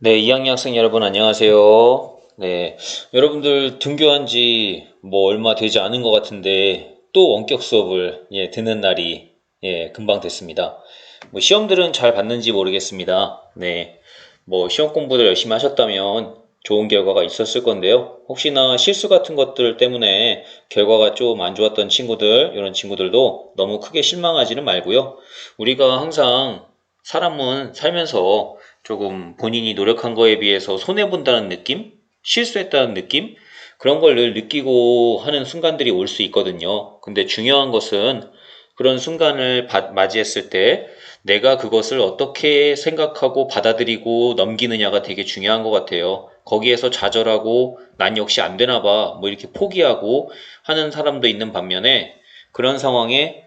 네, 2학년 학생 여러분 안녕하세요. 네, 여러분들 등교한 지 뭐 얼마 되지 않은 것 같은데 또 원격 수업을 듣는 날이 금방 됐습니다. 뭐 시험들은 잘 봤는지 모르겠습니다. 네, 뭐 시험 공부를 열심히 하셨다면 좋은 결과가 있었을 건데요. 혹시나 실수 같은 것들 때문에 결과가 좀 안 좋았던 친구들, 이런 친구들도 너무 크게 실망하지는 말고요. 우리가 항상 사람은 살면서 조금 본인이 노력한 거에 비해서 손해본다는 느낌? 실수했다는 느낌? 그런 걸 늘 느끼고 하는 순간들이 올 수 있거든요. 근데 중요한 것은 그런 순간을 맞이했을 때 내가 그것을 어떻게 생각하고 받아들이고 넘기느냐가 되게 중요한 것 같아요. 거기에서 좌절하고 난 역시 안 되나 봐, 뭐 이렇게 포기하고 하는 사람도 있는 반면에 그런 상황에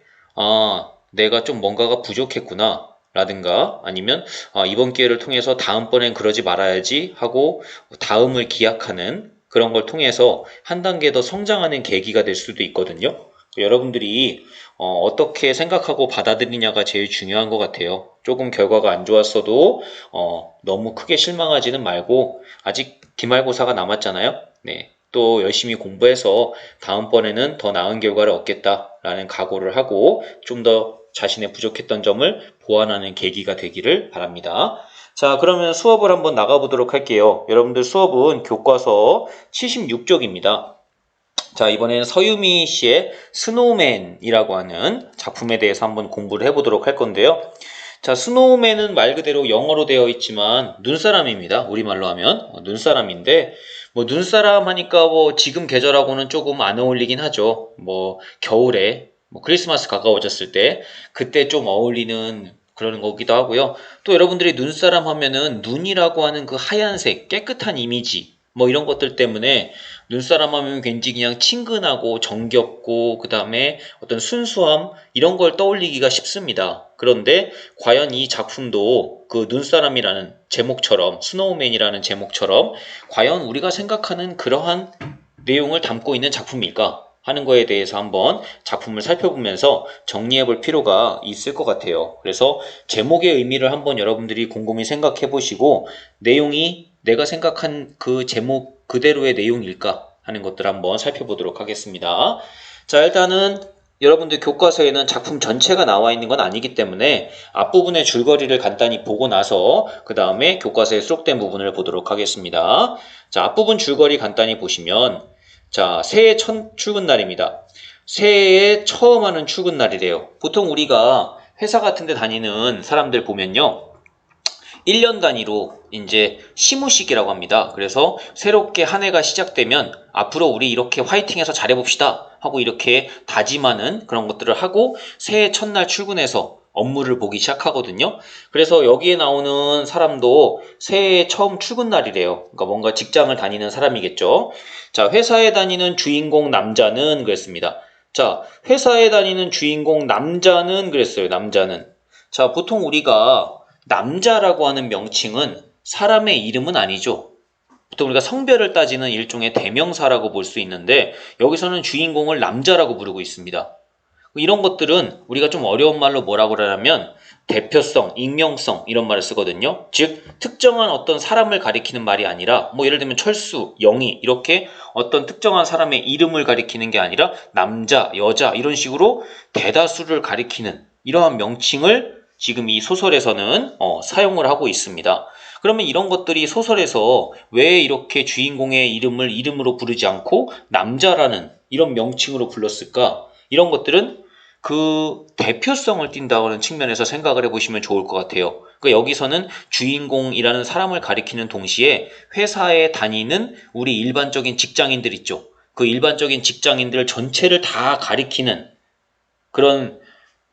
내가 좀 뭔가가 부족했구나. 라든가 아니면 이번 기회를 통해서 다음번엔 그러지 말아야지 하고 다음을 기약하는 그런 걸 통해서 한 단계 더 성장하는 계기가 될 수도 있거든요. 여러분들이 어떻게 생각하고 받아들이냐가 제일 중요한 것 같아요. 조금 결과가 안 좋았어도 너무 크게 실망하지는 말고 아직 기말고사가 남았잖아요. 네. 또 열심히 공부해서 다음번에는 더 나은 결과를 얻겠다라는 각오를 하고 좀 더 자신의 부족했던 점을 보완하는 계기가 되기를 바랍니다. 자, 그러면 수업을 한번 나가보도록 할게요. 여러분들 수업은 교과서 76쪽입니다. 자, 이번에는 서유미 씨의 스노우맨이라고 하는 작품에 대해서 한번 공부를 해보도록 할 건데요. 자, 스노우맨은 말 그대로 영어로 되어 있지만 눈사람입니다. 우리말로 하면 눈사람인데 뭐 눈사람 하니까 뭐 지금 계절하고는 조금 안 어울리긴 하죠. 뭐 겨울에 뭐 크리스마스 가까워졌을 때 그때 좀 어울리는 그런 거기도 하고요. 또 여러분들이 눈사람 하면은 눈이라고 하는 그 하얀색 깨끗한 이미지 뭐 이런 것들 때문에 눈사람 하면 왠지 그냥 친근하고 정겹고 그 다음에 어떤 순수함 이런 걸 떠올리기가 쉽습니다. 그런데 과연 이 작품도 그 눈사람이라는 제목처럼 스노우맨이라는 제목처럼 과연 우리가 생각하는 그러한 내용을 담고 있는 작품일까 하는 거에 대해서 한번 작품을 살펴보면서 정리해 볼 필요가 있을 것 같아요. 그래서 제목의 의미를 한번 여러분들이 곰곰이 생각해 보시고 내용이 내가 생각한 그 제목 그대로의 내용일까 하는 것들 한번 살펴보도록 하겠습니다. 자, 일단은 여러분들 교과서에는 작품 전체가 나와 있는 건 아니기 때문에 앞부분의 줄거리를 간단히 보고 나서 그 다음에 교과서에 수록된 부분을 보도록 하겠습니다. 자, 앞부분 줄거리 간단히 보시면 자, 새해 첫 출근날입니다. 새해에 처음 하는 출근날이래요. 보통 우리가 회사 같은 데 다니는 사람들 보면요. 1년 단위로 이제 시무식이라고 합니다. 그래서 새롭게 한 해가 시작되면 앞으로 우리 이렇게 화이팅해서 잘해봅시다 하고 이렇게 다짐하는 그런 것들을 하고 새해 첫날 출근해서 업무를 보기 시작하거든요. 그래서 여기에 나오는 사람도 새해 처음 출근 날이래요. 그러니까 뭔가 직장을 다니는 사람이겠죠. 자, 회사에 다니는 주인공 남자는 그랬습니다. 자, 회사에 다니는 주인공 남자는 그랬어요. 남자는. 자, 보통 우리가 남자라고 하는 명칭은 사람의 이름은 아니죠. 보통 우리가 성별을 따지는 일종의 대명사라고 볼 수 있는데 여기서는 주인공을 남자라고 부르고 있습니다. 이런 것들은 우리가 좀 어려운 말로 뭐라고 그러냐면 대표성, 익명성 이런 말을 쓰거든요. 즉 특정한 어떤 사람을 가리키는 말이 아니라 뭐 예를 들면 철수, 영희 이렇게 어떤 특정한 사람의 이름을 가리키는 게 아니라 남자, 여자 이런 식으로 대다수를 가리키는 이러한 명칭을 지금 이 소설에서는 사용을 하고 있습니다. 그러면 이런 것들이 소설에서 왜 이렇게 주인공의 이름을 이름으로 부르지 않고 남자라는 이런 명칭으로 불렀을까? 이런 것들은 그 대표성을 띈다는 측면에서 생각을 해보시면 좋을 것 같아요. 그러니까 여기서는 주인공이라는 사람을 가리키는 동시에 회사에 다니는 우리 일반적인 직장인들 있죠. 그 일반적인 직장인들 전체를 다 가리키는 그런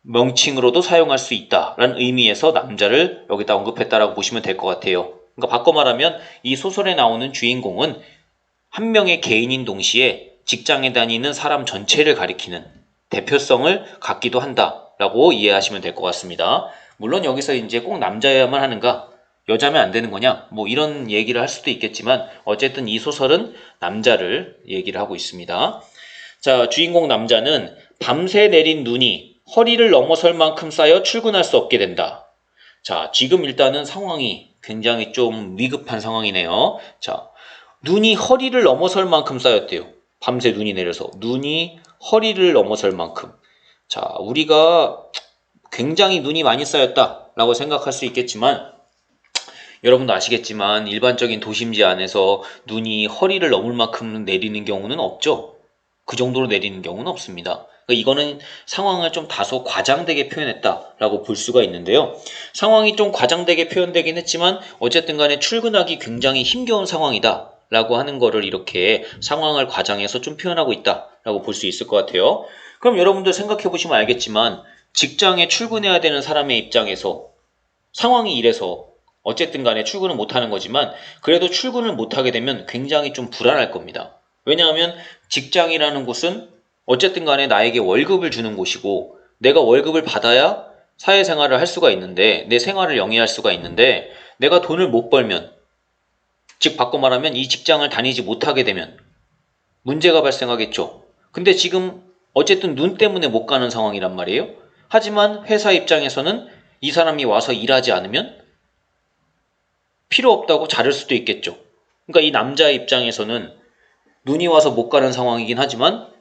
명칭으로도 사용할 수 있다라는 의미에서 남자를 여기다 언급했다라고 보시면 될 것 같아요. 그러니까 바꿔 말하면 이 소설에 나오는 주인공은 한 명의 개인인 동시에 직장에 다니는 사람 전체를 가리키는 대표성을 갖기도 한다라고 이해하시면 될 것 같습니다. 물론 여기서 이제 꼭 남자여야만 하는가? 여자면 안 되는 거냐? 뭐 이런 얘기를 할 수도 있겠지만 어쨌든 이 소설은 남자를 얘기를 하고 있습니다. 자, 주인공 남자는 밤새 내린 눈이 허리를 넘어설 만큼 쌓여 출근할 수 없게 된다. 자, 지금 일단은 상황이 굉장히 좀 위급한 상황이네요. 자, 눈이 허리를 넘어설 만큼 쌓였대요. 밤새 눈이 내려서 눈이 허리를 넘어설 만큼. 자, 우리가 굉장히 눈이 많이 쌓였다라고 생각할 수 있겠지만 여러분도 아시겠지만 일반적인 도심지 안에서 눈이 허리를 넘을 만큼 내리는 경우는 없죠. 그 정도로 내리는 경우는 없습니다. 그러니까 이거는 상황을 좀 다소 과장되게 표현했다라고 볼 수가 있는데요. 상황이 좀 과장되게 표현되긴 했지만 어쨌든 간에 출근하기 굉장히 힘겨운 상황이다 라고 하는 거를 이렇게 상황을 과장해서 좀 표현하고 있다라고 볼 수 있을 것 같아요. 그럼 여러분들 생각해 보시면 알겠지만 직장에 출근해야 되는 사람의 입장에서 상황이 이래서 어쨌든 간에 출근을 못하는 거지만 그래도 출근을 못하게 되면 굉장히 좀 불안할 겁니다. 왜냐하면 직장이라는 곳은 어쨌든 간에 나에게 월급을 주는 곳이고 내가 월급을 받아야 사회생활을 할 수가 있는데 내 생활을 영위할 수가 있는데 내가 돈을 못 벌면 즉 바꿔 말하면 이 직장을 다니지 못하게 되면 문제가 발생하겠죠. 근데 지금 어쨌든 눈 때문에 못 가는 상황이란 말이에요. 하지만 회사 입장에서는 이 사람이 와서 일하지 않으면 필요 없다고 자를 수도 있겠죠. 그러니까 이 남자의 입장에서는 눈이 와서 못 가는 상황이긴 하지만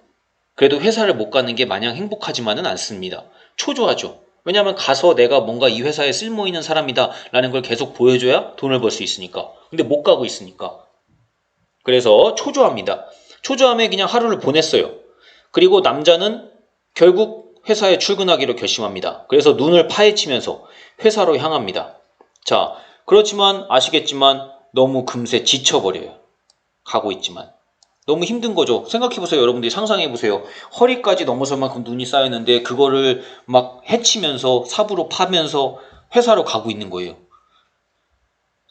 그래도 회사를 못 가는 게 마냥 행복하지만은 않습니다. 초조하죠. 왜냐하면 가서 내가 뭔가 이 회사에 쓸모 있는 사람이다 라는 걸 계속 보여줘야 돈을 벌 수 있으니까. 근데 못 가고 있으니까. 그래서 초조합니다. 초조함에 그냥 하루를 보냈어요. 그리고 남자는 결국 회사에 출근하기로 결심합니다. 그래서 눈을 파헤치면서 회사로 향합니다. 자, 그렇지만 아시겠지만 너무 금세 지쳐버려요. 가고 있지만. 너무 힘든 거죠. 생각해보세요. 여러분들이 상상해보세요. 허리까지 넘어설 만큼 눈이 쌓였는데 그거를 막 헤치면서 삽으로 파면서 회사로 가고 있는 거예요.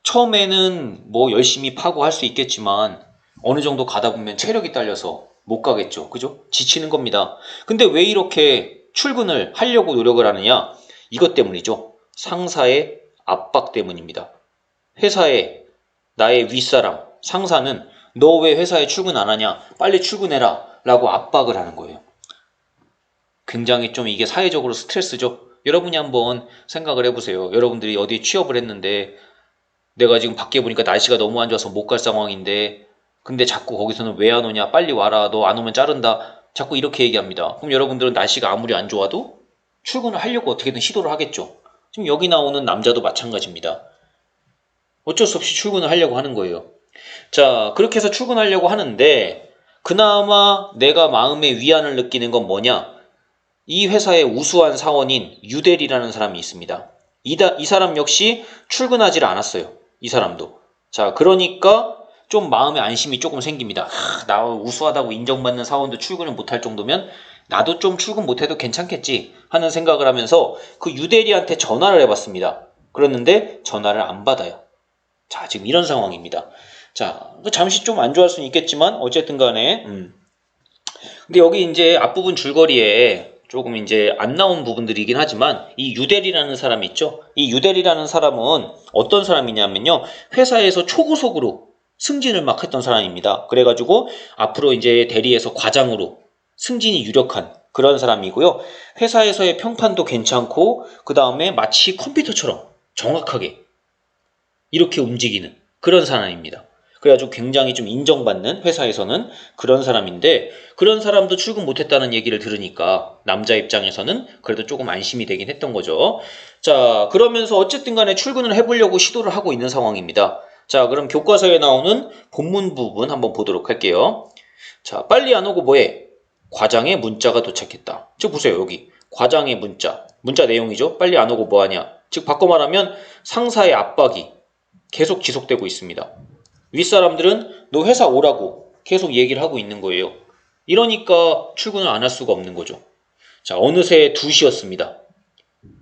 처음에는 뭐 열심히 파고 할 수 있겠지만 어느 정도 가다 보면 체력이 딸려서 못 가겠죠. 그죠? 지치는 겁니다. 근데 왜 이렇게 출근을 하려고 노력을 하느냐? 이것 때문이죠. 상사의 압박 때문입니다. 회사에 나의 윗사람, 상사는 너 왜 회사에 출근 안 하냐? 빨리 출근해라 라고 압박을 하는 거예요. 굉장히 좀 이게 사회적으로 스트레스죠. 여러분이 한번 생각을 해보세요. 여러분들이 어디 취업을 했는데 내가 지금 밖에 보니까 날씨가 너무 안 좋아서 못 갈 상황인데 근데 자꾸 거기서는 왜 안 오냐? 빨리 와라. 너 안 오면 자른다. 자꾸 이렇게 얘기합니다. 그럼 여러분들은 날씨가 아무리 안 좋아도 출근을 하려고 어떻게든 시도를 하겠죠. 지금 여기 나오는 남자도 마찬가지입니다. 어쩔 수 없이 출근을 하려고 하는 거예요. 자, 그렇게 해서 출근하려고 하는데 그나마 내가 마음의 위안을 느끼는 건 뭐냐? 이 회사의 우수한 사원인 유델이라는 사람이 있습니다. 이 사람 역시 출근하지를 않았어요. 이 사람도. 자, 그러니까 좀 마음의 안심이 조금 생깁니다. 나 우수하다고 인정받는 사원도 출근을 못할 정도면 나도 좀 출근 못해도 괜찮겠지 하는 생각을 하면서 그 유대리한테 전화를 해봤습니다. 그랬는데 전화를 안 받아요. 자, 지금 이런 상황입니다. 자, 잠시 좀 안 좋아할 수는 있겠지만 어쨌든 간에 근데 여기 이제 앞부분 줄거리에 조금 이제 안 나온 부분들이긴 하지만 이 유델이라는 사람이 있죠. 이 유델이라는 사람은 어떤 사람이냐면요. 회사에서 초고속으로 승진을 막 했던 사람입니다. 그래가지고 앞으로 이제 대리에서 과장으로 승진이 유력한 그런 사람이고요. 회사에서의 평판도 괜찮고 그 다음에 마치 컴퓨터처럼 정확하게 이렇게 움직이는 그런 사람입니다. 그래가지고 굉장히 좀 인정받는 회사에서는 그런 사람인데 그런 사람도 출근 못했다는 얘기를 들으니까 남자 입장에서는 그래도 조금 안심이 되긴 했던 거죠. 자, 그러면서 어쨌든 간에 출근을 해보려고 시도를 하고 있는 상황입니다. 자, 그럼 교과서에 나오는 본문 부분 한번 보도록 할게요. 자, 빨리 안 오고 뭐해? 과장의 문자가 도착했다. 즉 보세요. 여기 과장의 문자 내용이죠. 빨리 안 오고 뭐하냐. 즉 바꿔 말하면 상사의 압박이 계속 지속되고 있습니다. 윗사람들은 너 회사 오라고 계속 얘기를 하고 있는 거예요. 이러니까 출근을 안 할 수가 없는 거죠. 자, 어느새 2시였습니다.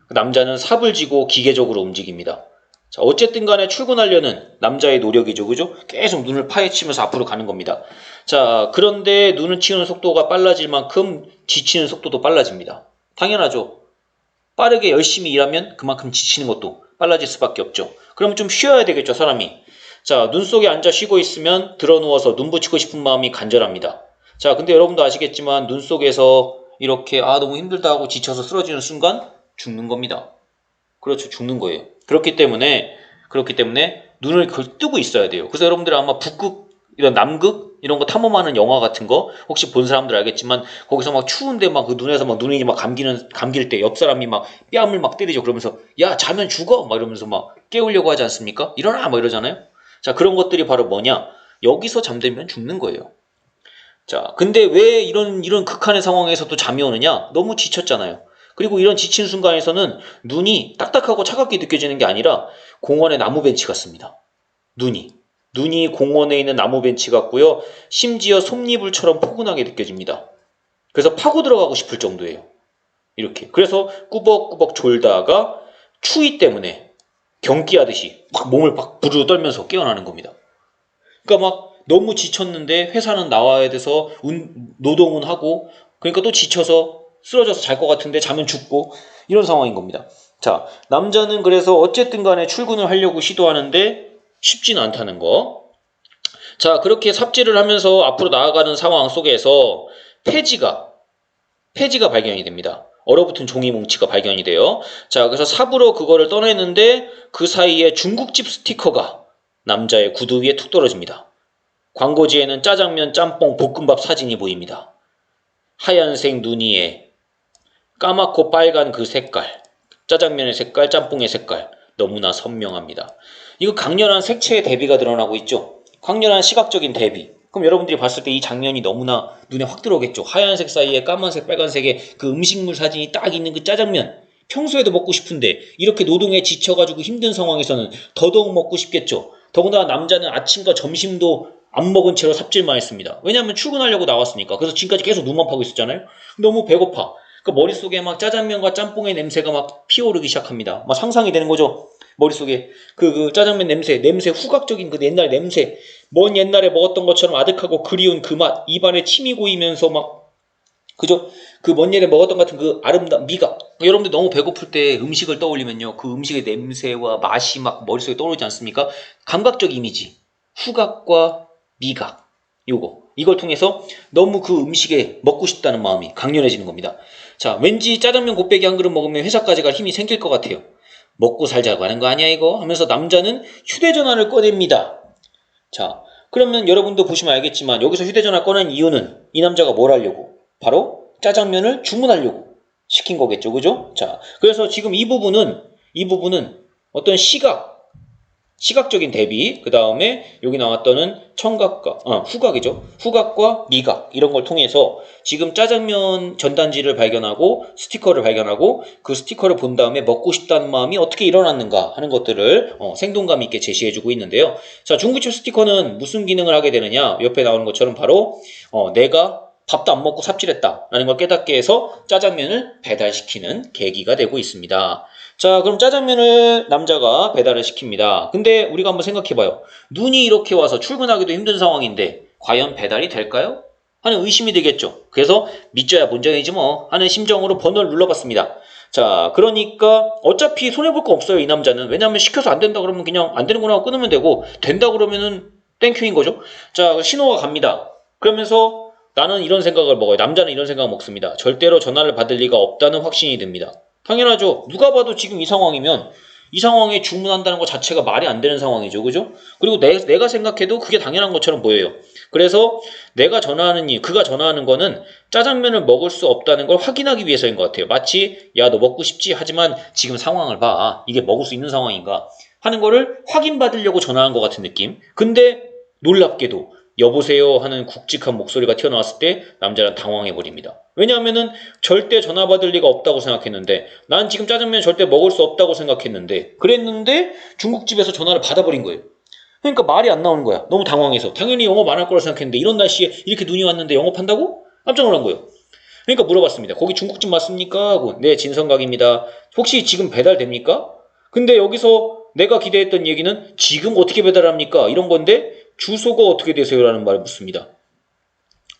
남자는 삽을 쥐고 기계적으로 움직입니다. 자, 어쨌든 간에 출근하려는 남자의 노력이죠. 그죠? 계속 눈을 파헤치면서 앞으로 가는 겁니다. 자, 그런데 눈을 치우는 속도가 빨라질 만큼 지치는 속도도 빨라집니다. 당연하죠. 빠르게 열심히 일하면 그만큼 지치는 것도 빨라질 수밖에 없죠. 그럼 좀 쉬어야 되겠죠, 사람이. 자, 눈 속에 앉아 쉬고 있으면 드러누워서 눈 붙이고 싶은 마음이 간절합니다. 자, 근데 여러분도 아시겠지만 눈 속에서 이렇게 너무 힘들다 하고 지쳐서 쓰러지는 순간 죽는 겁니다. 그렇죠, 죽는 거예요. 그렇기 때문에 그렇기 때문에 눈을 뜨고 있어야 돼요. 그래서 여러분들 아마 북극, 이런 남극 이런 거 탐험하는 영화 같은 거 혹시 본 사람들 알겠지만 거기서 막 추운데 막 그 눈에서 막 눈이 막 감길 때 옆 사람이 막 뺨을 막 때리죠. 그러면서 야 자면 죽어 막 이러면서 막 깨우려고 하지 않습니까? 일어나 막 이러잖아요. 자, 그런 것들이 바로 뭐냐? 여기서 잠들면 죽는 거예요. 자, 근데 왜 이런 극한의 상황에서도 잠이 오느냐? 너무 지쳤잖아요. 그리고 이런 지친 순간에서는 눈이 딱딱하고 차갑게 느껴지는 게 아니라 공원의 나무 벤치 같습니다. 눈이 공원에 있는 나무 벤치 같고요. 심지어 솜니불처럼 포근하게 느껴집니다. 그래서 파고 들어가고 싶을 정도예요. 이렇게. 그래서 꾸벅꾸벅 졸다가 추위 때문에 경기하듯이 막 몸을 막 부르르 떨면서 깨어나는 겁니다. 그러니까 막 너무 지쳤는데 회사는 나와야 돼서 노동은 하고 그러니까 또 지쳐서 쓰러져서 잘 것 같은데 자면 죽고 이런 상황인 겁니다. 자, 남자는 그래서 어쨌든 간에 출근을 하려고 시도하는데 쉽지는 않다는 거. 자, 그렇게 삽질을 하면서 앞으로 나아가는 상황 속에서 폐지가 발견이 됩니다. 얼어붙은 종이 뭉치가 발견이 돼요. 자, 그래서 삽으로 그거를 떠내는데 그 사이에 중국집 스티커가 남자의 구두 위에 툭 떨어집니다. 광고지에는 짜장면, 짬뽕, 볶음밥 사진이 보입니다. 하얀색 눈 위에 까맣고 빨간 그 색깔, 짜장면의 색깔, 짬뽕의 색깔 너무나 선명합니다. 이거 강렬한 색채의 대비가 드러나고 있죠. 강렬한 시각적인 대비. 그럼 여러분들이 봤을 때 이 장면이 너무나 눈에 확 들어오겠죠. 하얀색 사이에 까만색, 빨간색의 그 음식물 사진이 딱 있는 그 짜장면. 평소에도 먹고 싶은데 이렇게 노동에 지쳐가지고 힘든 상황에서는 더더욱 먹고 싶겠죠. 더구나 남자는 아침과 점심도 안 먹은 채로 삽질만 했습니다. 왜냐하면 출근하려고 나왔으니까. 그래서 지금까지 계속 눈만 파고 있었잖아요. 너무 배고파. 그 머릿속에 막 짜장면과 짬뽕의 냄새가 막 피어오르기 시작합니다. 막 상상이 되는 거죠. 머릿속에 그 짜장면 냄새 후각적인 그 옛날 냄새, 먼 옛날에 먹었던 것처럼 아득하고 그리운 그 맛, 입안에 침이 고이면서 막 그죠? 그 먼 옛날에 먹었던 같은 그 아름다운 미각. 여러분들 너무 배고플 때 음식을 떠올리면요, 그 음식의 냄새와 맛이 막 머릿속에 떠오르지 않습니까? 감각적 이미지, 후각과 미각, 이걸 통해서 너무 그 음식에 먹고 싶다는 마음이 강렬해지는 겁니다. 자, 왠지 짜장면 곱빼기 한 그릇 먹으면 회사까지 갈 힘이 생길 것 같아요. 먹고 살자고 하는 거 아니야 이거? 하면서 남자는 휴대전화를 꺼냅니다. 자, 그러면 여러분도 보시면 알겠지만 여기서 휴대전화 꺼낸 이유는 이 남자가 뭘 하려고? 바로 짜장면을 주문하려고 시킨 거겠죠. 그죠? 자, 그래서 지금 이 부분은 어떤 시각적인 대비, 그 다음에 여기 나왔던 후각이죠. 후각과 미각, 이런 걸 통해서 지금 짜장면 전단지를 발견하고 스티커를 발견하고 그 스티커를 본 다음에 먹고 싶다는 마음이 어떻게 일어났는가 하는 것들을 생동감 있게 제시해주고 있는데요. 자, 중국집 스티커는 무슨 기능을 하게 되느냐? 옆에 나오는 것처럼 바로 내가 밥도 안 먹고 삽질했다라는 걸 깨닫게 해서 짜장면을 배달시키는 계기가 되고 있습니다. 자, 그럼 짜장면을 남자가 배달을 시킵니다. 근데 우리가 한번 생각해봐요. 눈이 이렇게 와서 출근하기도 힘든 상황인데 과연 배달이 될까요? 하는 의심이 들겠죠. 그래서 믿져야 본전이지 뭐 하는 심정으로 번호를 눌러봤습니다. 자, 그러니까 어차피 손해볼 거 없어요, 이 남자는. 왜냐하면 시켜서 안 된다 그러면 그냥 안 되는구나 하고 끊으면 되고, 된다 그러면은 땡큐인 거죠. 자, 신호가 갑니다. 그러면서 나는 이런 생각을 먹어요. 남자는 이런 생각을 먹습니다. 절대로 전화를 받을 리가 없다는 확신이 듭니다. 당연하죠. 누가 봐도 지금 이 상황이면 이 상황에 주문한다는 것 자체가 말이 안 되는 상황이죠. 그죠? 그리고 내가 생각해도 그게 당연한 것처럼 보여요. 그래서 그가 전화하는 거는 짜장면을 먹을 수 없다는 걸 확인하기 위해서인 것 같아요. 마치 야, 너 먹고 싶지? 하지만 지금 상황을 봐. 이게 먹을 수 있는 상황인가? 하는 거를 확인받으려고 전화한 것 같은 느낌. 근데 놀랍게도 여보세요 하는 굵직한 목소리가 튀어나왔을 때 남자는 당황해버립니다. 왜냐하면은 절대 전화 받을 리가 없다고 생각했는데, 난 지금 짜장면 절대 먹을 수 없다고 생각했는데, 그랬는데 중국집에서 전화를 받아버린 거예요. 그러니까 말이 안 나오는 거야. 너무 당황해서. 당연히 영업 안 할 거라 생각했는데 이런 날씨에 이렇게 눈이 왔는데 영업한다고? 깜짝 놀란 거예요. 그러니까 물어봤습니다. 거기 중국집 맞습니까? 하고, 네, 진성각입니다. 혹시 지금 배달됩니까? 근데 여기서 내가 기대했던 얘기는 지금 어떻게 배달합니까? 이런 건데 주소가 어떻게 되세요? 라는 말을 묻습니다.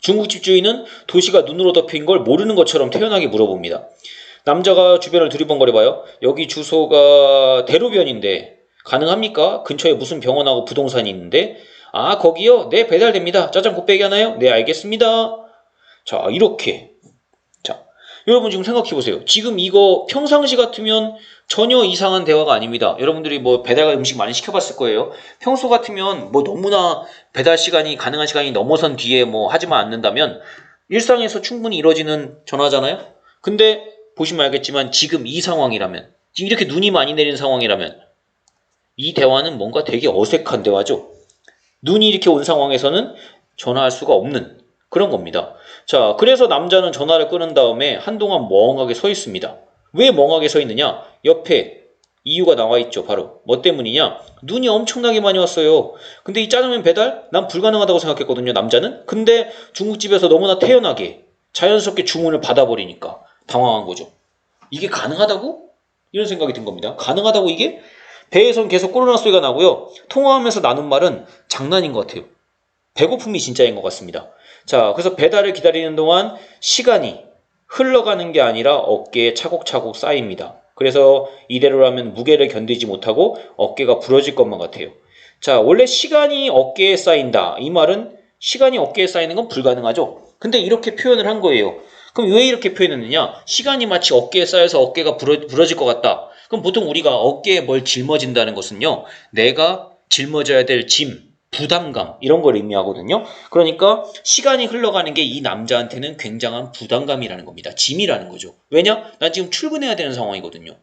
중국집 주인은 도시가 눈으로 덮인 걸 모르는 것처럼 태연하게 물어봅니다. 남자가 주변을 두리번거려봐요. 여기 주소가 대로변인데 가능합니까? 근처에 무슨 병원하고 부동산이 있는데. 아, 거기요? 네, 배달됩니다. 짜장 곱빼기 하나요? 네, 알겠습니다. 자, 이렇게. 자, 여러분 지금 생각해 보세요. 지금 이거 평상시 같으면 전혀 이상한 대화가 아닙니다. 여러분들이 뭐 배달 음식 많이 시켜봤을 거예요. 평소 같으면 뭐 너무나 배달 시간이 가능한 시간이 넘어선 뒤에 뭐 하지만 않는다면 일상에서 충분히 이루어지는 전화잖아요. 근데 보시면 알겠지만 지금 이 상황이라면, 지금 이렇게 눈이 많이 내리는 상황이라면 이 대화는 뭔가 되게 어색한 대화죠. 눈이 이렇게 온 상황에서는 전화할 수가 없는 그런 겁니다. 자, 그래서 남자는 전화를 끊은 다음에 한동안 멍하게 서 있습니다. 왜 멍하게 서 있느냐? 옆에 이유가 나와 있죠. 바로 뭐 때문이냐? 눈이 엄청나게 많이 왔어요. 근데 이 짜장면 배달? 난 불가능하다고 생각했거든요, 남자는. 근데 중국집에서 너무나 태연하게 자연스럽게 주문을 받아버리니까 당황한 거죠. 이게 가능하다고? 이런 생각이 든 겁니다. 가능하다고 이게? 배에선 계속 코로나 소리가 나고요. 통화하면서 나눈 말은 장난인 것 같아요. 배고픔이 진짜인 것 같습니다. 자, 그래서 배달을 기다리는 동안 시간이 흘러가는 게 아니라 어깨에 차곡차곡 쌓입니다. 그래서 이대로라면 무게를 견디지 못하고 어깨가 부러질 것만 같아요. 자, 원래 시간이 어깨에 쌓인다. 이 말은 시간이 어깨에 쌓이는 건 불가능하죠. 근데 이렇게 표현을 한 거예요. 그럼 왜 이렇게 표현했느냐? 시간이 마치 어깨에 쌓여서 어깨가 부러질 것 같다. 그럼 보통 우리가 어깨에 뭘 짊어진다는 것은요, 내가 짊어져야 될 짐, 부담감 이런 걸 의미하거든요. 그러니까 시간이 흘러가는 게 이 남자한테는 굉장한 부담감이라는 겁니다. 짐이라는 거죠. 왜냐? 난 지금 출근해야 되는 상황이거든요.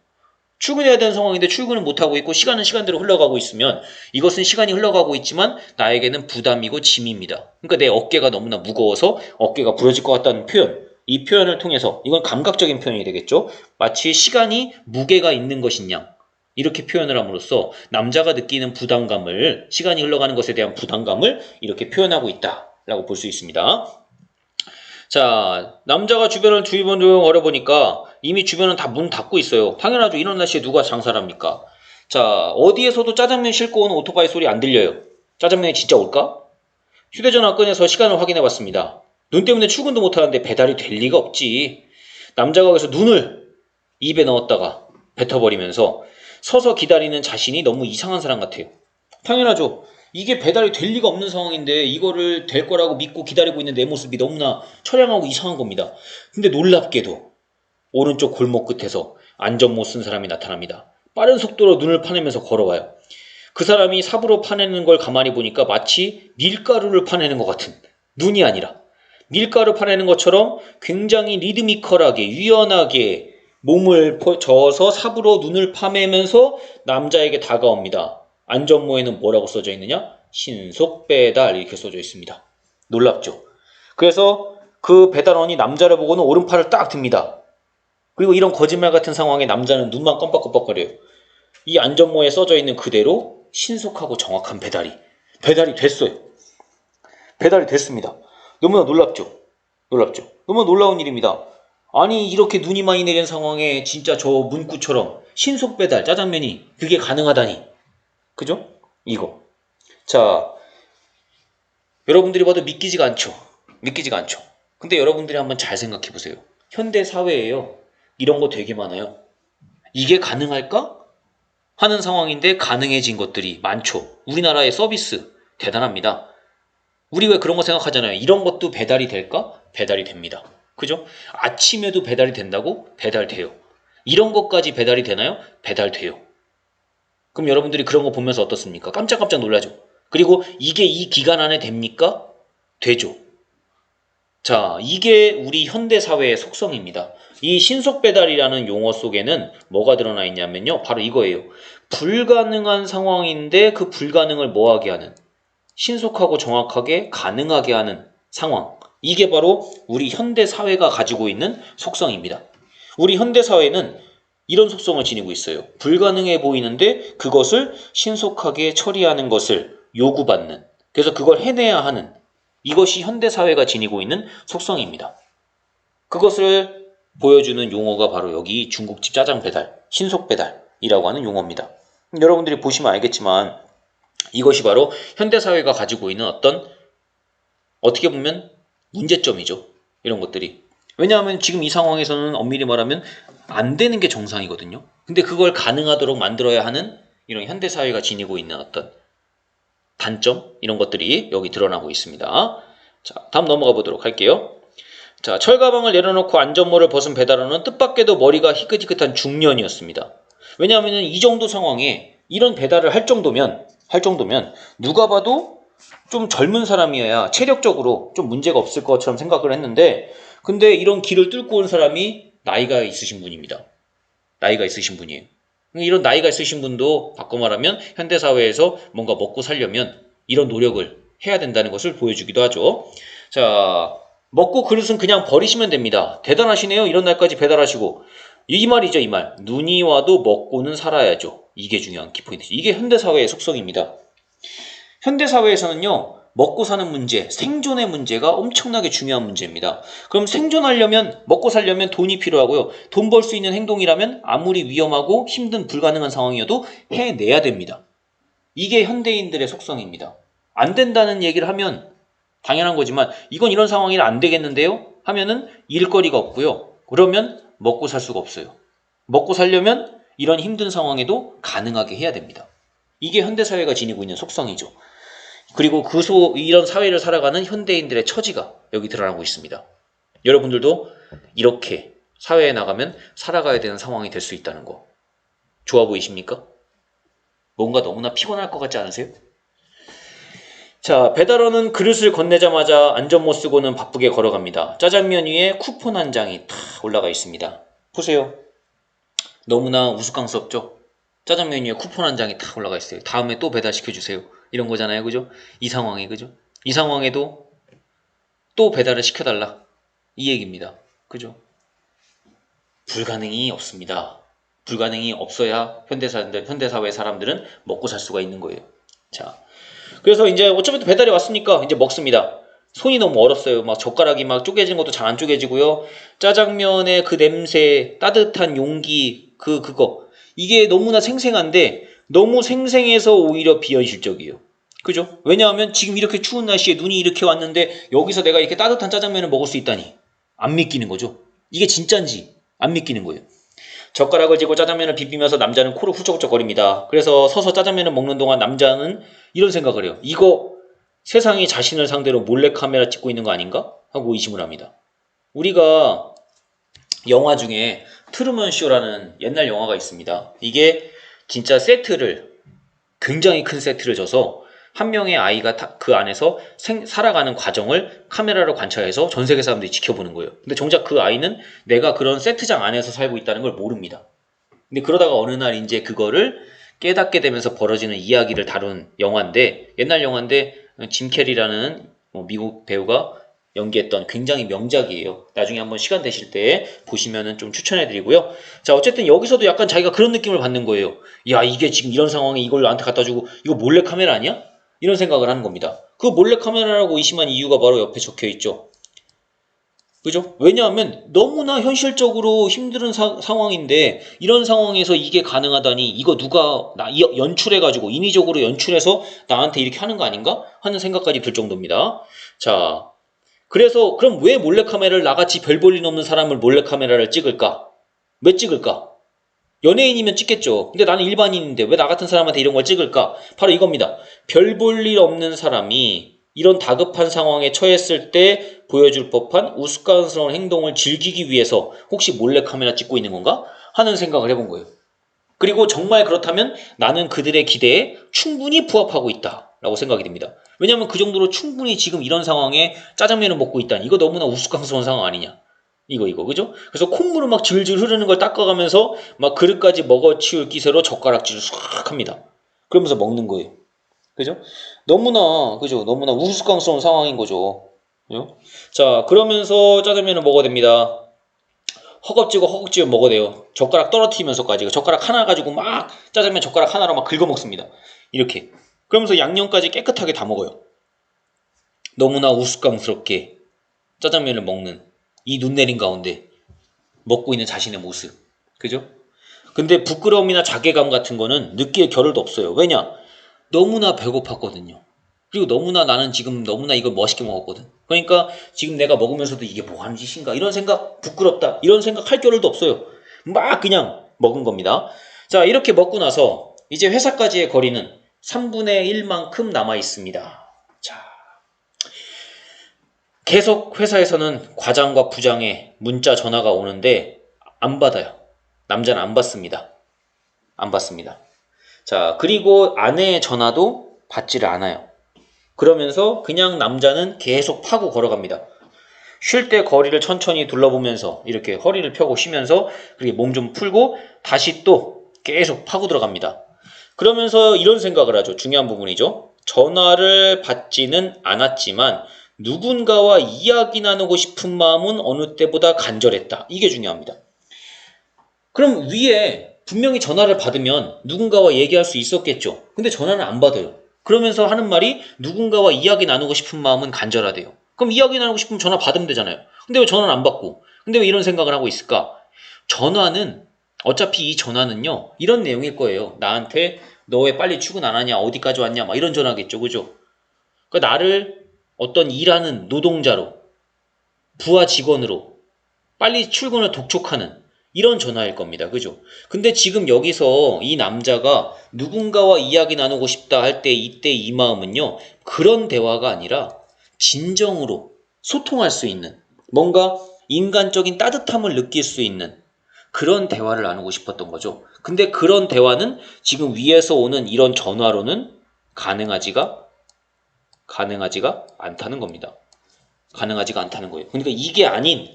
출근해야 되는 상황인데 출근을 못하고 있고 시간은 시간대로 흘러가고 있으면 이것은 시간이 흘러가고 있지만 나에게는 부담이고 짐입니다. 그러니까 내 어깨가 너무나 무거워서 어깨가 부러질 것 같다는 표현. 이 표현을 통해서 이건 감각적인 표현이 되겠죠. 마치 시간이 무게가 있는 것인 양. 이렇게 표현을 함으로써 남자가 느끼는 부담감을, 시간이 흘러가는 것에 대한 부담감을 이렇게 표현하고 있다라고 볼 수 있습니다. 자, 남자가 주변을 두리번두리번 걸어보니까 이미 주변은 다 문 닫고 있어요. 당연하죠. 이런 날씨에 누가 장사를 합니까? 자, 어디에서도 짜장면 싣고 오는 오토바이 소리 안 들려요. 짜장면이 진짜 올까? 휴대전화 꺼내서 시간을 확인해봤습니다. 눈 때문에 출근도 못하는데 배달이 될 리가 없지. 남자가 그래서 눈을 입에 넣었다가 뱉어버리면서 서서 기다리는 자신이 너무 이상한 사람 같아요. 당연하죠. 이게 배달이 될 리가 없는 상황인데 이거를 될 거라고 믿고 기다리고 있는 내 모습이 너무나 처량하고 이상한 겁니다. 근데 놀랍게도 오른쪽 골목 끝에서 안전모 쓴 사람이 나타납니다. 빠른 속도로 눈을 파내면서 걸어와요. 그 사람이 삽으로 파내는 걸 가만히 보니까 마치 밀가루를 파내는 것 같은, 눈이 아니라 밀가루 파내는 것처럼 굉장히 리드미컬하게 유연하게 몸을 저어서 삽으로 눈을 파매면서 남자에게 다가옵니다. 안전모에는 뭐라고 써져 있느냐? 신속 배달 이렇게 써져 있습니다. 놀랍죠? 그래서 그 배달원이 남자를 보고는 오른팔을 딱 듭니다. 그리고 이런 거짓말 같은 상황에 남자는 눈만 껌뻑껌뻑거려요. 이 안전모에 써져 있는 그대로 신속하고 정확한 배달이 됐어요. 배달이 됐습니다. 너무나 놀랍죠? 놀랍죠? 너무나 놀라운 일입니다. 아니 이렇게 눈이 많이 내린 상황에 진짜 저 문구처럼 신속 배달 짜장면이 그게 가능하다니. 그죠? 이거. 자, 여러분들이 봐도 믿기지가 않죠. 믿기지가 않죠. 근데 여러분들이 한번 잘 생각해 보세요. 현대 사회에요. 이런 거 되게 많아요. 이게 가능할까? 하는 상황인데 가능해진 것들이 많죠. 우리나라의 서비스 대단합니다. 우리 왜 그런 거 생각하잖아요. 이런 것도 배달이 될까? 배달이 됩니다. 그죠? 아침에도 배달이 된다고? 배달돼요. 이런 것까지 배달이 되나요? 배달돼요. 그럼 여러분들이 그런 거 보면서 어떻습니까? 깜짝깜짝 놀라죠. 그리고 이게 이 기간 안에 됩니까? 되죠. 자, 이게 우리 현대사회의 속성입니다. 이 신속배달이라는 용어 속에는 뭐가 드러나 있냐면요. 바로 이거예요. 불가능한 상황인데 그 불가능을 뭐하게 하는, 신속하고 정확하게 가능하게 하는 상황. 이게 바로 우리 현대사회가 가지고 있는 속성입니다. 우리 현대사회는 이런 속성을 지니고 있어요. 불가능해 보이는데 그것을 신속하게 처리하는 것을 요구받는, 그래서 그걸 해내야 하는, 이것이 현대사회가 지니고 있는 속성입니다. 그것을 보여주는 용어가 바로 여기 중국집 짜장 배달, 신속 배달이라고 하는 용어입니다. 여러분들이 보시면 알겠지만 이것이 바로 현대사회가 가지고 있는 어떻게 보면 문제점이죠. 이런 것들이. 왜냐하면 지금 이 상황에서는 엄밀히 말하면 안 되는 게 정상이거든요. 근데 그걸 가능하도록 만들어야 하는 이런 현대사회가 지니고 있는 단점, 이런 것들이 여기 드러나고 있습니다. 자, 다음 넘어가 보도록 할게요. 자, 철가방을 내려놓고 안전모를 벗은 배달원은 뜻밖에도 머리가 희끗희끗한 중년이었습니다. 왜냐하면 이 정도 상황에 이런 배달을 할 정도면 누가 봐도 좀 젊은 사람이어야 체력적으로 좀 문제가 없을 것처럼 생각을 했는데, 근데 이런 길을 뚫고 온 사람이 나이가 있으신 분입니다. 나이가 있으신 분이에요. 이런 나이가 있으신 분도 바꿔 말하면 현대사회에서 뭔가 먹고 살려면 이런 노력을 해야 된다는 것을 보여주기도 하죠. 자, 먹고 그릇은 그냥 버리시면 됩니다. 대단하시네요. 이런 날까지 배달하시고. 이 말이죠, 이 말. 눈이 와도 먹고는 살아야죠. 이게 중요한 키포인트죠. 이게 현대사회의 속성입니다. 현대사회에서는요, 먹고 사는 문제, 생존의 문제가 엄청나게 중요한 문제입니다. 그럼 생존하려면, 먹고 살려면 돈이 필요하고요. 돈 벌 수 있는 행동이라면 아무리 위험하고 힘든 불가능한 상황이어도 해내야 됩니다. 이게 현대인들의 속성입니다. 안 된다는 얘기를 하면 당연한 거지만, 이건 이런 상황이라 안 되겠는데요? 하면은 일거리가 없고요. 그러면 먹고 살 수가 없어요. 먹고 살려면 이런 힘든 상황에도 가능하게 해야 됩니다. 이게 현대사회가 지니고 있는 속성이죠. 그리고 이런 사회를 살아가는 현대인들의 처지가 여기 드러나고 있습니다. 여러분들도 이렇게 사회에 나가면 살아가야 되는 상황이 될 수 있다는 거 좋아 보이십니까? 뭔가 너무나 피곤할 것 같지 않으세요? 자, 배달원은 그릇을 건네자마자 안전모 쓰고는 바쁘게 걸어갑니다. 짜장면 위에 쿠폰 한 장이 탁 올라가 있습니다. 보세요. 너무나 우스꽝스럽죠? 짜장면 위에 쿠폰 한 장이 탁 올라가 있어요. 다음에 또 배달시켜주세요. 이런 거잖아요. 그죠? 이 상황에, 그죠? 이 상황에도 또 배달을 시켜달라. 이 얘기입니다. 그죠? 불가능이 없습니다. 불가능이 없어야 현대사회 사람들은 먹고 살 수가 있는 거예요. 자, 그래서 이제 어차피 배달이 왔으니까 이제 먹습니다. 손이 너무 얼었어요. 막 젓가락이 막 쪼개지는 것도 잘 안 쪼개지고요. 짜장면의 그 냄새, 따뜻한 용기, 그거. 이게 너무나 생생한데 너무 생생해서 오히려 비현실적이에요. 그죠? 왜냐하면 지금 이렇게 추운 날씨에 눈이 이렇게 왔는데 여기서 내가 이렇게 따뜻한 짜장면을 먹을 수 있다니. 안 믿기는 거죠. 이게 진짠지 안 믿기는 거예요. 젓가락을 쥐고 짜장면을 비비면서 남자는 코를 훌쩍훌쩍거립니다. 그래서 서서 짜장면을 먹는 동안 남자는 이런 생각을 해요. 이거 세상이 자신을 상대로 몰래카메라 찍고 있는 거 아닌가? 하고 의심을 합니다. 우리가 영화 중에 트루먼 쇼라는 옛날 영화가 있습니다. 이게 진짜 굉장히 큰 세트를 져서 한 명의 아이가 그 안에서 살아가는 과정을 카메라로 관찰해서 전 세계 사람들이 지켜보는 거예요. 근데 정작 그 아이는 내가 그런 세트장 안에서 살고 있다는 걸 모릅니다. 근데 그러다가 어느 날 이제 그거를 깨닫게 되면서 벌어지는 이야기를 다룬 영화인데, 옛날 영화인데 짐 캐리라는 미국 배우가 연기했던 굉장히 명작이에요. 나중에 한번 시간 되실 때 보시면은 좀 추천해드리고요. 자, 어쨌든 여기서도 약간 자기가 그런 느낌을 받는 거예요. 야, 이게 지금 이런 상황에 이걸 나한테 갖다 주고 이거 몰래 카메라 아니야? 이런 생각을 하는 겁니다. 그 몰래 카메라라고 의심한 이유가 바로 옆에 적혀 있죠. 그죠? 왜냐하면 너무나 현실적으로 힘든 상황인데 이런 상황에서 이게 가능하다니, 이거 누가 연출해가지고 인위적으로 연출해서 나한테 이렇게 하는 거 아닌가? 하는 생각까지 들 정도입니다. 자, 그래서 그럼 왜 몰래카메라를, 나같이 별 볼 일 없는 사람을 몰래카메라를 찍을까? 왜 찍을까? 연예인이면 찍겠죠. 근데 나는 일반인인데 왜 나 같은 사람한테 이런 걸 찍을까? 바로 이겁니다. 별 볼 일 없는 사람이 이런 다급한 상황에 처했을 때 보여줄 법한 우스꽝스러운 행동을 즐기기 위해서 혹시 몰래카메라 찍고 있는 건가? 하는 생각을 해본 거예요. 그리고 정말 그렇다면 나는 그들의 기대에 충분히 부합하고 있다 라고 생각이 됩니다. 왜냐하면 그 정도로 충분히 지금 이런 상황에 짜장면을 먹고 있다니, 이거 너무나 우스꽝스러운 상황 아니냐, 이거 그죠? 그래서 콧물을 막 질질 흐르는 걸 닦아가면서 막 그릇까지 먹어치울 기세로 젓가락질을 싹 합니다. 그러면서 먹는 거예요. 그죠? 너무나 우스꽝스러운 상황인 거죠. 그죠? 자, 그러면서 짜장면을 먹어야 됩니다. 허겁지겁 먹어야 돼요. 젓가락 떨어뜨리면서까지. 젓가락 하나 가지고 막 짜장면 젓가락 하나로 막 긁어 먹습니다. 이렇게. 그러면서 양념까지 깨끗하게 다 먹어요. 너무나 우스꽝스럽게 짜장면을 먹는 이 눈 내린 가운데 먹고 있는 자신의 모습. 그죠? 근데 부끄러움이나 자괴감 같은 거는 느낄 겨를도 없어요. 왜냐? 너무나 배고팠거든요. 그리고 나는 지금 너무나 이걸 멋있게 먹었거든. 그러니까 지금 내가 먹으면서도 이게 뭐 하는 짓인가? 이런 생각, 부끄럽다. 이런 생각 할 겨를도 없어요. 막 그냥 먹은 겁니다. 자, 이렇게 먹고 나서 이제 회사까지의 거리는 3분의 1만큼 남아 있습니다. 자, 계속 회사에서는 과장과 부장의 문자 전화가 오는데 안 받아요. 남자는 안 받습니다. 안 받습니다. 자, 그리고 아내의 전화도 받지를 않아요. 그러면서 그냥 남자는 계속 파고 걸어갑니다. 쉴 때 거리를 천천히 둘러보면서 이렇게 허리를 펴고 쉬면서 그리고 몸 좀 풀고 다시 또 계속 파고 들어갑니다. 그러면서 이런 생각을 하죠. 중요한 부분이죠. 전화를 받지는 않았지만 누군가와 이야기 나누고 싶은 마음은 어느 때보다 간절했다. 이게 중요합니다. 그럼 위에 분명히 전화를 받으면 누군가와 얘기할 수 있었겠죠. 근데 전화는 안 받아요. 그러면서 하는 말이 누군가와 이야기 나누고 싶은 마음은 간절하대요. 그럼 이야기 나누고 싶으면 전화 받으면 되잖아요. 근데 왜 전화는 안 받고? 근데 왜 이런 생각을 하고 있을까? 전화는 어차피 이 전화는요. 이런 내용일 거예요. 나한테 너 왜 빨리 출근 안 하냐? 어디까지 왔냐? 막 이런 전화겠죠. 그죠? 그러니까 나를 어떤 일하는 노동자로 부하 직원으로 빨리 출근을 독촉하는 이런 전화일 겁니다. 그죠? 근데 지금 여기서 이 남자가 누군가와 이야기 나누고 싶다 할 때 이때 이 마음은요. 그런 대화가 아니라 진정으로 소통할 수 있는 뭔가 인간적인 따뜻함을 느낄 수 있는 그런 대화를 나누고 싶었던 거죠. 근데 그런 대화는 지금 위에서 오는 이런 전화로는 가능하지가 않다는 겁니다. 가능하지가 않다는 거예요. 그러니까 이게 아닌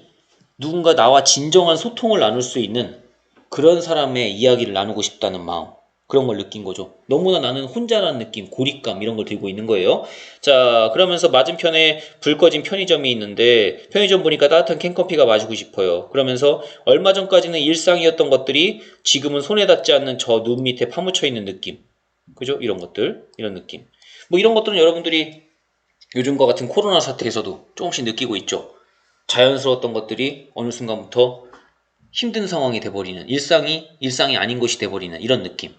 누군가 나와 진정한 소통을 나눌 수 있는 그런 사람의 이야기를 나누고 싶다는 마음. 그런 걸 느낀 거죠. 너무나 나는 혼자라는 느낌, 고립감 이런 걸 들고 있는 거예요. 자, 그러면서 맞은편에 불 꺼진 편의점이 있는데 편의점 보니까 따뜻한 캔커피가 마시고 싶어요. 그러면서 얼마 전까지는 일상이었던 것들이 지금은 손에 닿지 않는 저 눈 밑에 파묻혀 있는 느낌. 그죠? 이런 것들, 이런 느낌. 뭐 이런 것들은 여러분들이 요즘과 같은 코로나 사태에서도 조금씩 느끼고 있죠. 자연스러웠던 것들이 어느 순간부터 힘든 상황이 돼버리는 일상이 아닌 것이 돼버리는 이런 느낌.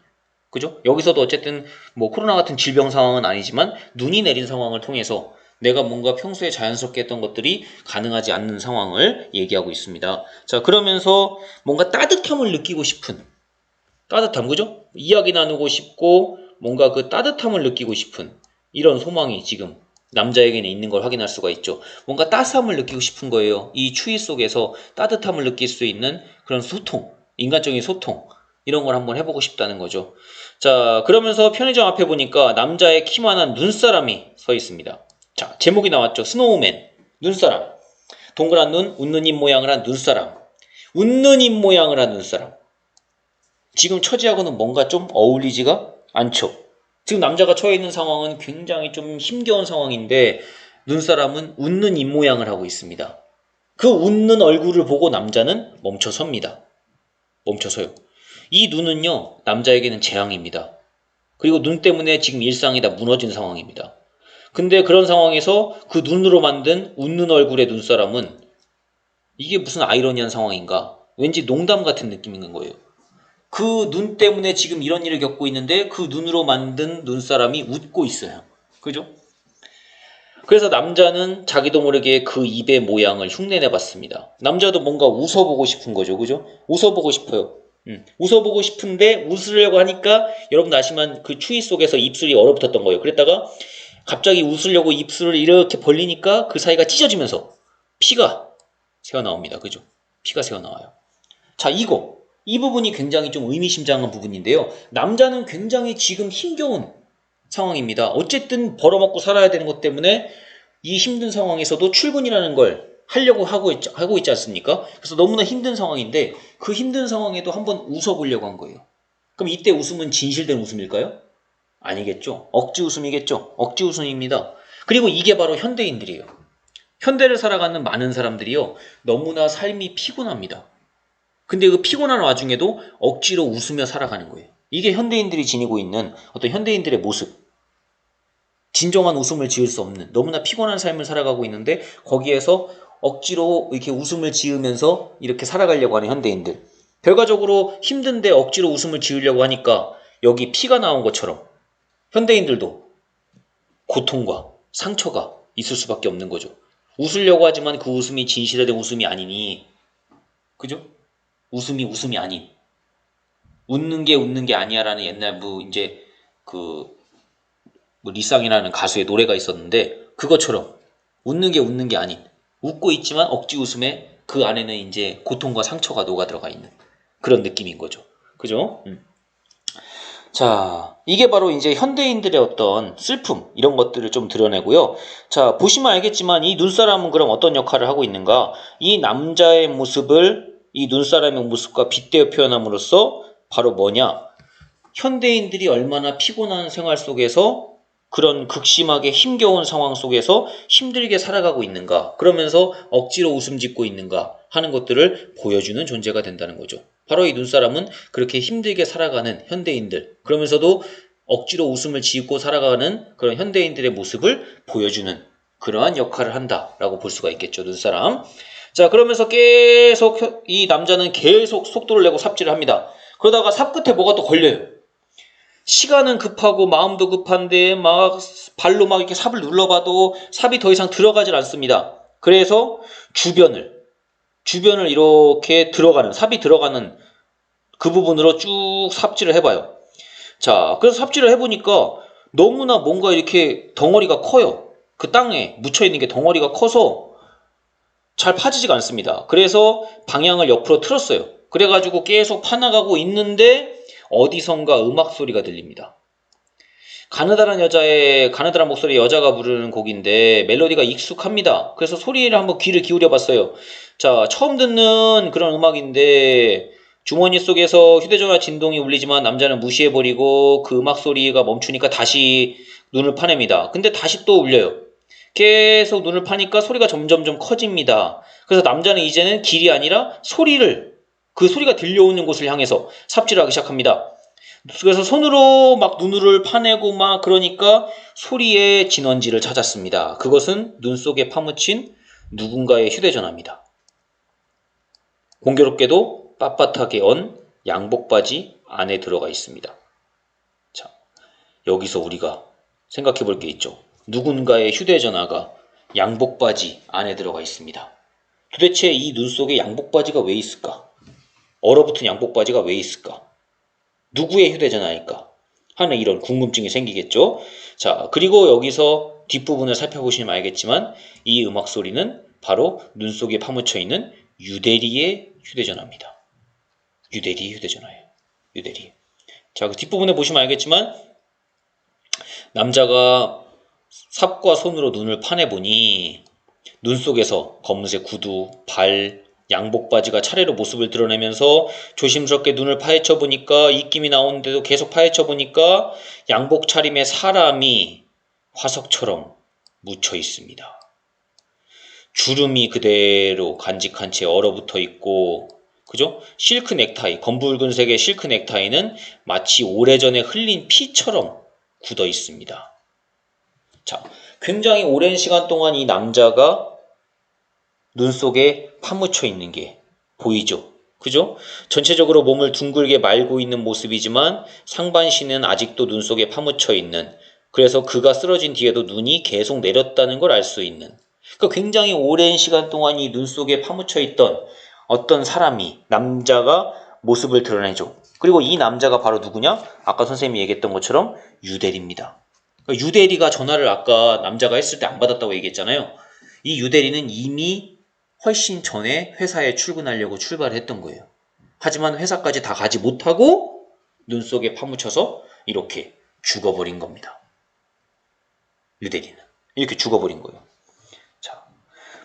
그죠? 여기서도 어쨌든 뭐 코로나 같은 질병 상황은 아니지만 눈이 내린 상황을 통해서 내가 뭔가 평소에 자연스럽게 했던 것들이 가능하지 않는 상황을 얘기하고 있습니다. 자, 그러면서 뭔가 따뜻함을 느끼고 싶은 따뜻함, 그죠? 이야기 나누고 싶고 뭔가 그 따뜻함을 느끼고 싶은 이런 소망이 지금 남자에게는 있는 걸 확인할 수가 있죠. 뭔가 따스함을 느끼고 싶은 거예요. 이 추위 속에서 따뜻함을 느낄 수 있는 그런 소통, 인간적인 소통 이런 걸 한번 해보고 싶다는 거죠. 자, 그러면서 편의점 앞에 보니까 남자의 키만한 눈사람이 서 있습니다. 자, 제목이 나왔죠. 스노우맨, 눈사람. 동그란 눈, 웃는 입 모양을 한 눈사람. 웃는 입 모양을 한 눈사람. 지금 처지하고는 뭔가 좀 어울리지가 않죠. 지금 남자가 처해 있는 상황은 굉장히 좀 힘겨운 상황인데 눈사람은 웃는 입모양을 하고 있습니다. 그 웃는 얼굴을 보고 남자는 멈춰섭니다. 멈춰서요. 이 눈은요, 남자에게는 재앙입니다. 그리고 눈 때문에 지금 일상이 다 무너진 상황입니다. 근데 그런 상황에서 그 눈으로 만든 웃는 얼굴의 눈사람은 이게 무슨 아이러니한 상황인가? 왠지 농담 같은 느낌이 있는 거예요. 그 눈 때문에 지금 이런 일을 겪고 있는데 그 눈으로 만든 눈사람이 웃고 있어요. 그죠? 그래서 남자는 자기도 모르게 그 입의 모양을 흉내내 봤습니다. 남자도 뭔가 웃어보고 싶은 거죠. 그죠? 웃어보고 싶어요. 웃어보고 싶은데 웃으려고 하니까 여러분 아시만 그 추위 속에서 입술이 얼어붙었던 거예요. 그랬다가 갑자기 웃으려고 입술을 이렇게 벌리니까 그 사이가 찢어지면서 피가 새어나옵니다. 그죠? 피가 새어나와요. 자, 이 부분이 굉장히 좀 의미심장한 부분인데요. 남자는 굉장히 지금 힘겨운 상황입니다. 어쨌든 벌어먹고 살아야 되는 것 때문에 이 힘든 상황에서도 출근이라는 걸 하려고 하고 있지 않습니까? 그래서 너무나 힘든 상황인데 그 힘든 상황에도 한번 웃어보려고 한 거예요. 그럼 이때 웃음은 진실된 웃음일까요? 아니겠죠. 억지 웃음이겠죠. 억지 웃음입니다. 그리고 이게 바로 현대인들이에요. 현대를 살아가는 많은 사람들이요. 너무나 삶이 피곤합니다. 근데 그 피곤한 와중에도 억지로 웃으며 살아가는 거예요. 이게 현대인들이 지니고 있는 어떤 현대인들의 모습. 진정한 웃음을 지을 수 없는 너무나 피곤한 삶을 살아가고 있는데 거기에서 억지로 이렇게 웃음을 지으면서 이렇게 살아가려고 하는 현대인들. 결과적으로 힘든데 억지로 웃음을 지으려고 하니까 여기 피가 나온 것처럼 현대인들도 고통과 상처가 있을 수밖에 없는 거죠. 웃으려고 하지만 그 웃음이 진실된 웃음이 아니니, 그죠? 웃음이 아닌. 웃는 게 아니야라는 옛날 이제 그 리쌍이라는 가수의 노래가 있었는데 그것처럼 웃는 게 웃는 게 아닌, 웃고 있지만 억지 웃음에 그 안에는 이제 고통과 상처가 녹아 들어가 있는 그런 느낌인 거죠. 그죠? 자, 이게 바로 이제 현대인들의 어떤 슬픔, 이런 것들을 좀 드러내고요. 자, 보시면 알겠지만 이 눈사람은 그럼 어떤 역할을 하고 있는가? 이 남자의 모습을 이 눈사람의 모습과 빗대어 표현함으로써 바로 뭐냐? 현대인들이 얼마나 피곤한 생활 속에서 그런 극심하게 힘겨운 상황 속에서 힘들게 살아가고 있는가, 그러면서 억지로 웃음 짓고 있는가 하는 것들을 보여주는 존재가 된다는 거죠. 바로 이 눈사람은 그렇게 힘들게 살아가는 현대인들, 그러면서도 억지로 웃음을 짓고 살아가는 그런 현대인들의 모습을 보여주는 그러한 역할을 한다라고 볼 수가 있겠죠, 눈사람. 자, 그러면서 계속 이 남자는 계속 속도를 내고 삽질을 합니다. 그러다가 삽 끝에 뭐가 또 걸려요. 시간은 급하고 마음도 급한데 막 발로 막 이렇게 삽을 눌러봐도 삽이 더 이상 들어가질 않습니다. 그래서 주변을 이렇게 들어가는, 삽이 들어가는 그 부분으로 쭉 삽질을 해봐요. 자, 그래서 삽질을 해보니까 너무나 뭔가 이렇게 덩어리가 커요. 그 땅에 묻혀있는 게 덩어리가 커서 잘 파지지가 않습니다. 그래서 방향을 옆으로 틀었어요. 그래가지고 계속 파나가고 있는데 어디선가 음악 소리가 들립니다. 가느다란 목소리의 여자가 부르는 곡인데 멜로디가 익숙합니다. 그래서 소리를 한번 귀를 기울여 봤어요. 자, 처음 듣는 그런 음악인데 주머니 속에서 휴대전화 진동이 울리지만 남자는 무시해버리고 그 음악 소리가 멈추니까 다시 눈을 파냅니다. 근데 다시 또 울려요. 계속 눈을 파니까 소리가 점점점 커집니다. 그래서 남자는 이제는 길이 아니라 그 소리가 들려오는 곳을 향해서 삽질하기 시작합니다. 그래서 손으로 막 눈을 파내고 막 그러니까 소리의 진원지를 찾았습니다. 그것은 눈 속에 파묻힌 누군가의 휴대전화입니다. 공교롭게도 빳빳하게 언 양복바지 안에 들어가 있습니다. 자, 여기서 우리가 생각해 볼 게 있죠. 누군가의 휴대전화가 양복바지 안에 들어가 있습니다. 도대체 이 눈 속에 양복바지가 왜 있을까? 얼어붙은 양복바지가 왜 있을까? 누구의 휴대전화일까? 하는 이런 궁금증이 생기겠죠. 자, 그리고 여기서 뒷부분을 살펴보시면 알겠지만 이 음악 소리는 바로 눈 속에 파묻혀 있는 유대리의 휴대전화입니다. 유대리의 휴대전화예요. 유대리. 자, 그 뒷부분에 보시면 알겠지만 남자가 삽과 손으로 눈을 파내보니 눈 속에서 검은색 구두, 발, 양복 바지가 차례로 모습을 드러내면서 조심스럽게 눈을 파헤쳐 보니까 입김이 나오는데도 계속 파헤쳐 보니까 양복 차림의 사람이 화석처럼 묻혀 있습니다. 주름이 그대로 간직한 채 얼어붙어 있고, 그죠? 실크 넥타이, 검붉은색의 실크 넥타이는 마치 오래전에 흘린 피처럼 굳어 있습니다. 자, 굉장히 오랜 시간 동안 이 남자가 눈 속에 파묻혀 있는 게 보이죠? 그죠? 전체적으로 몸을 둥글게 말고 있는 모습이지만 상반신은 아직도 눈 속에 파묻혀 있는, 그래서 그가 쓰러진 뒤에도 눈이 계속 내렸다는 걸 알 수 있는, 그러니까 굉장히 오랜 시간 동안 이 눈 속에 파묻혀 있던 어떤 사람이, 남자가 모습을 드러내죠. 그리고 이 남자가 바로 누구냐? 아까 선생님이 얘기했던 것처럼 유대리입니다. 그러니까 유대리가 전화를 아까 남자가 했을 때 안 받았다고 얘기했잖아요. 이 유대리는 이미 훨씬 전에 회사에 출근하려고 출발을 했던 거예요. 하지만 회사까지 다 가지 못하고 눈 속에 파묻혀서 이렇게 죽어버린 겁니다. 유대리는 이렇게 죽어버린 거예요. 자,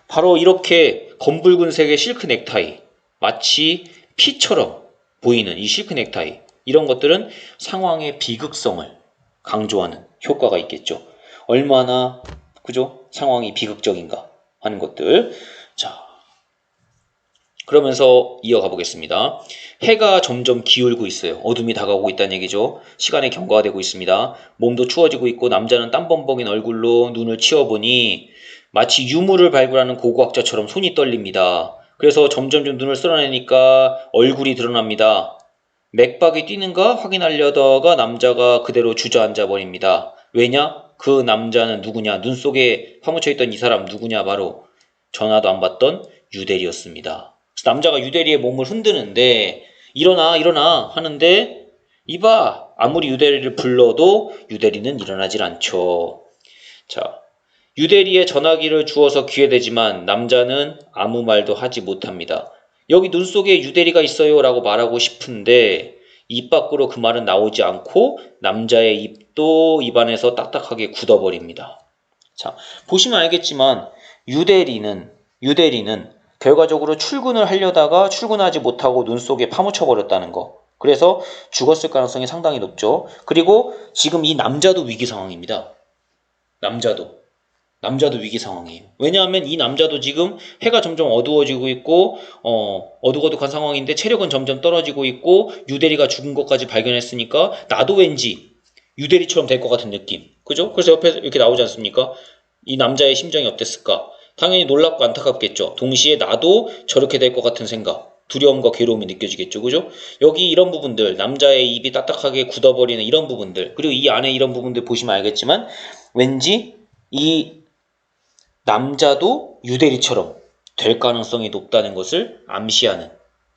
바로 이렇게 검붉은색의 실크 넥타이, 마치 피처럼 보이는 이 실크 넥타이, 이런 것들은 상황의 비극성을 강조하는 효과가 있겠죠. 얼마나, 그죠? 상황이 비극적인가 하는 것들. 자, 그러면서 이어가 보겠습니다. 해가 점점 기울고 있어요. 어둠이 다가오고 있다는 얘기죠. 시간의 경과가 되고 있습니다. 몸도 추워지고 있고 남자는 땀범벅인 얼굴로 눈을 치워보니 마치 유물을 발굴하는 고고학자처럼 손이 떨립니다. 그래서 점점 눈을 쓸어내니까 얼굴이 드러납니다. 맥박이 뛰는가 확인하려다가 남자가 그대로 주저앉아 버립니다. 왜냐? 그 남자는 누구냐? 눈 속에 파묻혀 있던 이 사람 누구냐? 바로 전화도 안 받던 유대리였습니다. 남자가 유대리의 몸을 흔드는데 일어나 일어나 하는데 이봐, 아무리 유대리를 불러도 유대리는 일어나질 않죠. 자, 유대리에 전화기를 주어서 귀에 대지만 남자는 아무 말도 하지 못합니다. 여기 눈 속에 유대리가 있어요 라고 말하고 싶은데 입 밖으로 그 말은 나오지 않고 남자의 입도 입안에서 딱딱하게 굳어버립니다. 자, 보시면 알겠지만 유대리는 결과적으로 출근을 하려다가 출근하지 못하고 눈 속에 파묻혀 버렸다는 거. 그래서 죽었을 가능성이 상당히 높죠. 그리고 지금 이 남자도 위기 상황입니다. 남자도 위기 상황이에요. 왜냐하면 이 남자도 지금 해가 점점 어두워지고 있고 어둑어둑한 상황인데 체력은 점점 떨어지고 있고 유대리가 죽은 것까지 발견했으니까 나도 왠지 유대리처럼 될 것 같은 느낌. 그죠? 그래서 옆에 이렇게 나오지 않습니까? 이 남자의 심정이 어땠을까? 당연히 놀랍고 안타깝겠죠. 동시에 나도 저렇게 될 것 같은 생각. 두려움과 괴로움이 느껴지겠죠. 그죠? 여기 이런 부분들, 남자의 입이 딱딱하게 굳어버리는 이런 부분들, 그리고 이 안에 이런 부분들 보시면 알겠지만 왠지 이 남자도 유대리처럼 될 가능성이 높다는 것을 암시하는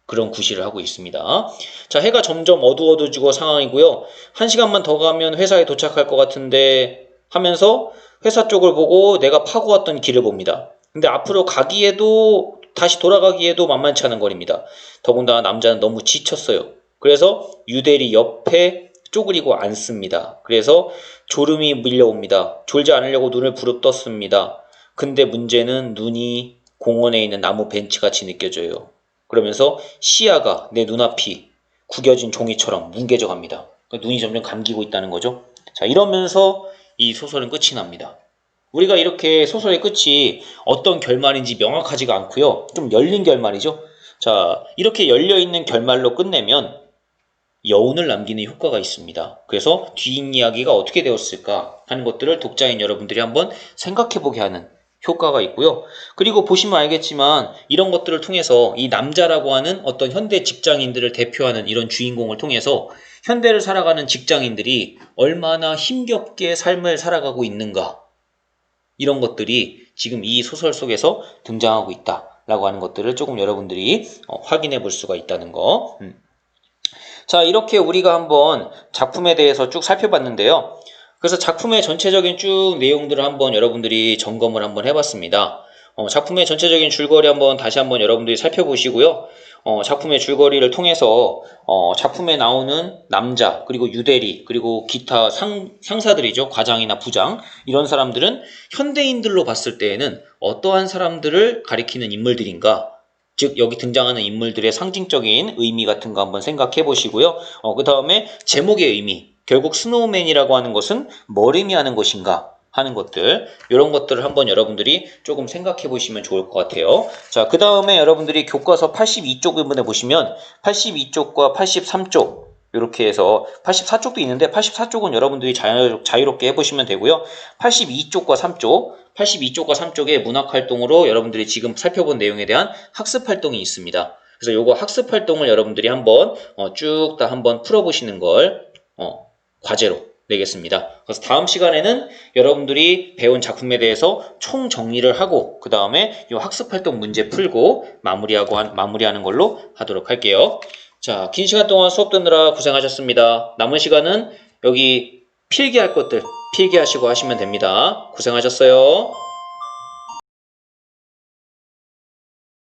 그런 구실을 하고 있습니다. 자, 해가 점점 어두워지고 상황이고요. 1시간만 더 가면 회사에 도착할 것 같은데 하면서 회사 쪽을 보고 내가 파고 왔던 길을 봅니다. 근데 앞으로 가기에도 다시 돌아가기에도 만만치 않은 거리입니다. 더군다나 남자는 너무 지쳤어요. 그래서 유대리 옆에 쪼그리고 앉습니다. 그래서 졸음이 밀려옵니다. 졸지 않으려고 눈을 부릅떴습니다. 근데 문제는 눈이 공원에 있는 나무 벤치같이 느껴져요. 그러면서 시야가 내 눈앞이 구겨진 종이처럼 뭉개져 갑니다. 눈이 점점 감기고 있다는 거죠. 자, 이러면서 이 소설은 끝이 납니다. 우리가 이렇게 소설의 끝이 어떤 결말인지 명확하지가 않고요. 좀 열린 결말이죠. 자, 이렇게 열려있는 결말로 끝내면 여운을 남기는 효과가 있습니다. 그래서 뒷이야기가 어떻게 되었을까 하는 것들을 독자인 여러분들이 한번 생각해보게 하는 효과가 있고요. 그리고 보시면 알겠지만 이런 것들을 통해서 이 남자라고 하는 어떤 현대 직장인들을 대표하는 이런 주인공을 통해서 현대를 살아가는 직장인들이 얼마나 힘겹게 삶을 살아가고 있는가, 이런 것들이 지금 이 소설 속에서 등장하고 있다라고 하는 것들을 조금 여러분들이 확인해 볼 수가 있다는 거. 자, 이렇게 우리가 한번 작품에 대해서 쭉 살펴봤는데요. 그래서 작품의 전체적인 쭉 내용들을 한번 여러분들이 점검을 한번 해봤습니다. 작품의 전체적인 줄거리 다시 한번 여러분들이 살펴보시고요. 작품의 줄거리를 통해서 작품에 나오는 남자, 그리고 유대리, 그리고 기타 상사들이죠. 과장이나 부장, 이런 사람들은 현대인들로 봤을 때에는 어떠한 사람들을 가리키는 인물들인가, 즉 여기 등장하는 인물들의 상징적인 의미 같은 거 한번 생각해 보시고요. 그 다음에 제목의 의미, 결국 스노우맨이라고 하는 것은 뭘 의미하는 것인가 하는 것들, 이런 것들을 한번 여러분들이 조금 생각해 보시면 좋을 것 같아요. 자, 그 다음에 여러분들이 교과서 82쪽 부분에 보시면 82쪽과 83쪽 이렇게 해서 84쪽도 있는데 84쪽은 여러분들이 자유롭게 해보시면 되고요. 82쪽과 3쪽의 문학활동으로 여러분들이 지금 살펴본 내용에 대한 학습활동이 있습니다. 그래서 요거 학습활동을 여러분들이 한번 쭉 다 한번 풀어보시는 걸 과제로 내겠습니다. 그래서 다음 시간에는 여러분들이 배운 작품에 대해서 총 정리를 하고 그 다음에 이 학습활동 문제 풀고 마무리하는 걸로 하도록 할게요. 자, 긴 시간 동안 수업 듣느라 고생하셨습니다. 남은 시간은 여기 필기할 것들 필기하시고 하시면 됩니다. 고생하셨어요.